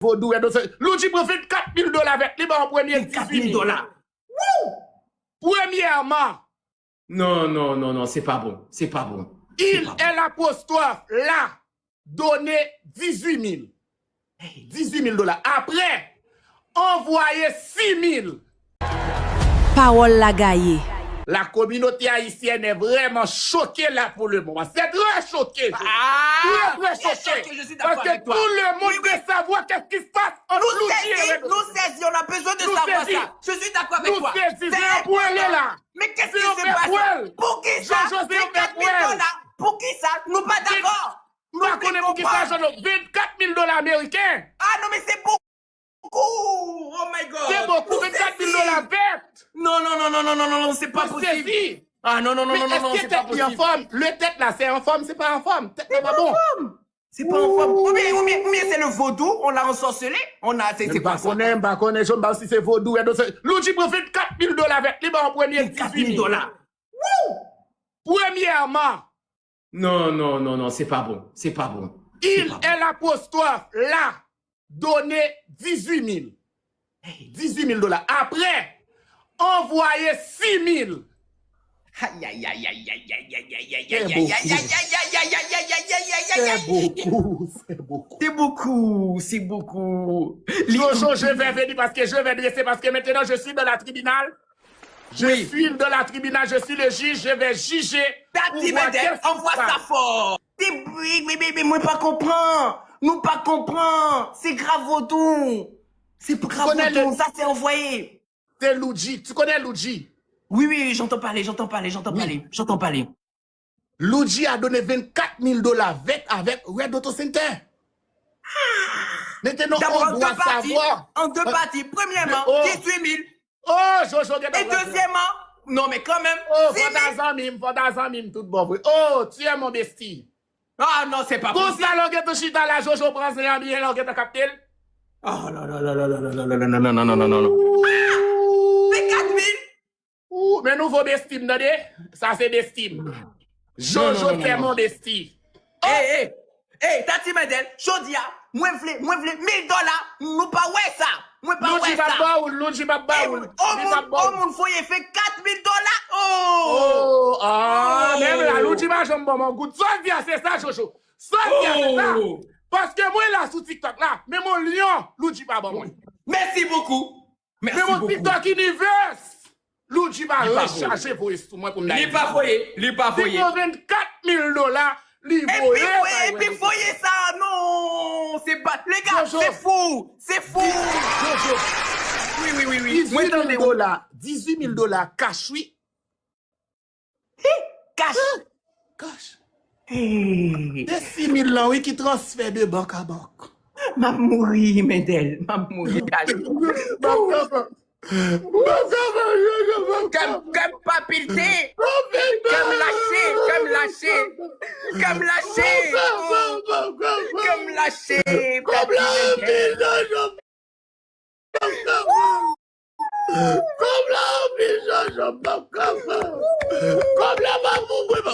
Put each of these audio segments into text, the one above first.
vaudou et d'autres. L'outil profite $4,000 avec les en premier $4,000. Premièrement. Non, c'est pas bon. C'est pas bon. Il est l'apostrophe là, donné 18 000. 18 000 $. Après, envoyé 6 000. Parole la gaillée. La communauté haïtienne est vraiment choquée là pour le moment. C'est très choqué. Très choqué. Je suis Parce d'accord que avec tout toi. le monde veut savoir qu'est-ce qui se passe entre Nous saisissons, on a besoin de savoir ça. Je suis d'accord avec toi. C'est un point là. Mais qu'est-ce qui C'est un se passe? poil. Pour qui ça? Jean-José 24 000 poil. $. Pour qui ça? Nous pas d'accord. Nous connaissons pour qui ça, Jean-José. 24 000 $ américains. Ah non, mais c'est beaucoup. Oh my God. C'est beaucoup, 24 000 $ bête. Non, c'est pas possible. Ah non, Est-ce que c'est pas tête en possible. forme? Le tête là, c'est en forme, c'est pas en forme. Tête là, pas bon. C'est pas en forme. Ou bien c'est le vaudou, on l'a ensorcelé. C'est pas ça. Je ne sais pas si c'est vaudou. L'outil profite $4,000 avec les en premier $4,000. Premièrement, Non, c'est pas bon. C'est pas bon. il est l'apostrophe là, donné 18 000. 18 000 $. Après, envoyé 6 000. C'est beaucoup. Je vais venir parce que je vais dresser, parce que maintenant je suis dans la tribunal. Je suis dans la tribunal, je suis le juge, je vais juger. Tati Medel, envoie ça fort. Mais moi pas comprendre. Nous pas comprendre. C'est grave vaudou. C'est grave vaudou. Ça c'est envoyé. C'est Luigi. Tu connais Luigi? Oui, j'entends parler. Luigi a donné 24 000 $ avec Red Auto Center. Maintenant, on doit savoir. En deux parties. Premièrement, 18 000. Oh, Jojo, et deuxièmement, non mais quand même. Oh, Fondazan mime, tout bon. Oh, tu es mon bestie. Ah non, c'est pas possible. Pour ça, l'on est chita la Jojo prend c'est un bien, l'on est capté. Oh non. C'est 4 000. Mais nouveau bestime, non, ça c'est bestime. Jojo, c'est mon bestie. Hey, Tati Medel, Chodia, moi vle $1,000, nous pas ouais ça. Moi pas ouais ça. L'outil pas baoul. Oh mon foyer fait $4,000. Oh, même là, l'outil pas jambe mon goût. Sophia, c'est ça, Jojo. Sophia, c'est ça. Parce que moi là, sous TikTok là, mais mon lion, l'outil pas bon. Merci beaucoup. Mais mon TikTok universe. L'outil va recharger pour moi pour me Il pas foyer. Si 24 000 $, et puis foyer ça, non, c'est pas, les gars, c'est fou. Oui. 18 000 $ cash, oui. Cash. C'est 6 000 $, oui, qui transfère de banque à banque. M'a mouri, Medel, m'a mouri. Comme papilté, comme lâché.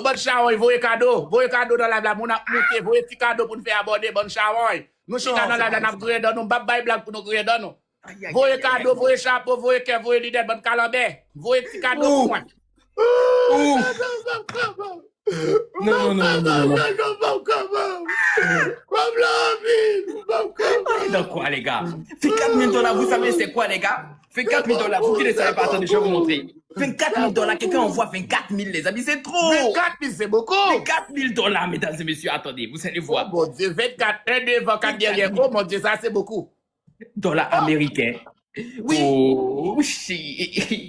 Bon charoy, voyez cadeau dans la blague, on a monté, voyez petit cadeau pour nous faire aborder, bon charoy. Nous chita dans la blague, nous gré dans nous, babay blague pour nous gré dans nous. Voyez cadeau, voyez chapeau, voyez que, voyez l'idée, bon calambé, voyez petit cadeau pour moi. Non. Donc quoi, les gars? Fait $4,000, vous savez c'est quoi, les gars? Fait $4,000, vous qui ne savez pas, attendez, je vais vous montrer. 24 000 $, quelqu'un envoie 24 000, les amis, c'est trop! 24 000, c'est beaucoup! 24 000 $, mesdames et messieurs, attendez, vous allez voir. Oh mon Dieu, 24, 1, 2, 24 derrière, oh mon Dieu, ça c'est beaucoup! Dollars américains. Oui! Oh,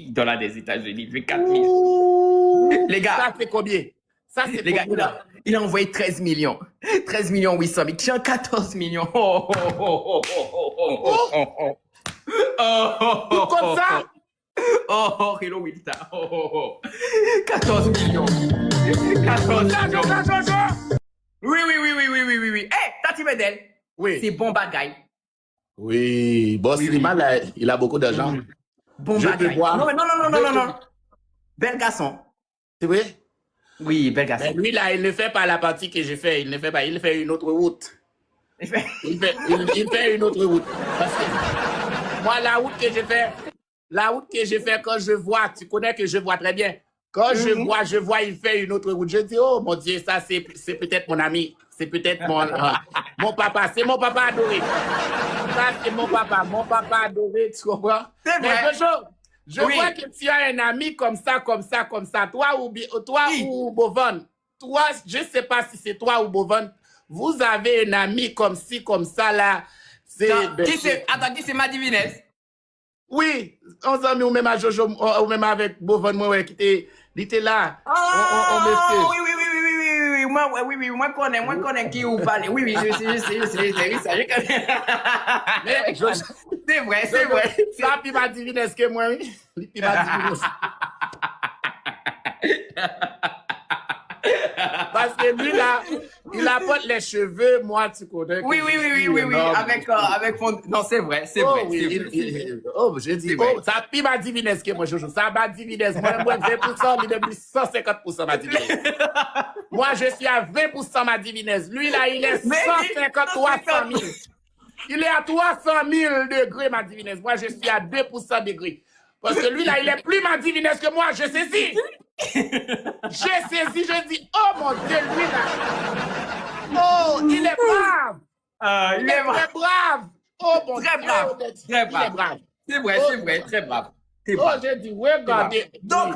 dollars des États-Unis, 24 000. Les gars. Ça c'est combien? Ça c'est les gars, il a envoyé 13 millions. 13 millions 800 000. Tiens, 14 millions. Tout comme ça? Hello Wilta. 14 millions. 14 millions. Oui. Hey, Tati Medel. Oui. C'est bon bagaille. Oui, Boss Liman, là, il a beaucoup d'argent. Bon bagaille. Non. Bel garçon. C'est vrai? Oui, bel garçon. Mais lui, là, il ne fait pas la partie que j'ai fait. Il ne fait pas. Il fait une autre route. Il fait... Il fait une autre route. Parce que moi, la route que j'ai fait quand je vois, tu connais que je vois très bien. Quand je vois, il fait une autre route. Je dis, oh mon Dieu, ça c'est peut-être mon ami. C'est peut-être mon papa. C'est mon papa adoré. Ça, c'est mon papa adoré, tu comprends? C'est vrai. Mais je vois que tu as un ami comme ça. Toi ou Bovan. Toi, je ne sais pas si c'est toi ou Bovan. Vous avez un ami comme ci, comme ça, là. Attends, qui c'est ma divinesse? Oui, on s'est mis ou même à Jojo, ou même avec Bovan, moi, qui était là. Oui, moi, je connais qui vous parlez. Oui, je sais, ça, je connais. Mais, c'est vrai. Ça, puis ma divinesse que moi, oui. Puis ma divinesse. Parce que lui, là, il apporte les cheveux, moi, tu connais. Oui. Avec fond. Non, c'est vrai. Je dis, ça pis ma divinesse que moi, Jojo. Ça, ma divinesse. Moi, 20%, il est plus 150% ma divinesse. Moi, je suis à 20% ma divinesse. Lui, là, il est 153 000. Il est à 300 000 degrés, ma divinesse. Moi, je suis à 2% degrés. Parce que lui, là, il est plus ma divinesse que moi. Je saisis. Je dis, oh mon Dieu, lui, là. Oh, il est brave. Il est très brave. Oh mon Dieu. Très brave. C'est vrai, très brave. Oh, j'ai dit, regardez. Donc,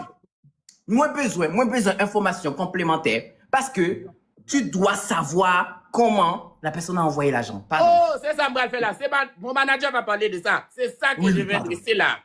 moi besoin d'informations complémentaires parce que tu dois savoir comment la personne a envoyé l'argent. Oh, c'est ça, je vais le faire là. Mon manager va parler de ça. C'est ça que je vais dresser là.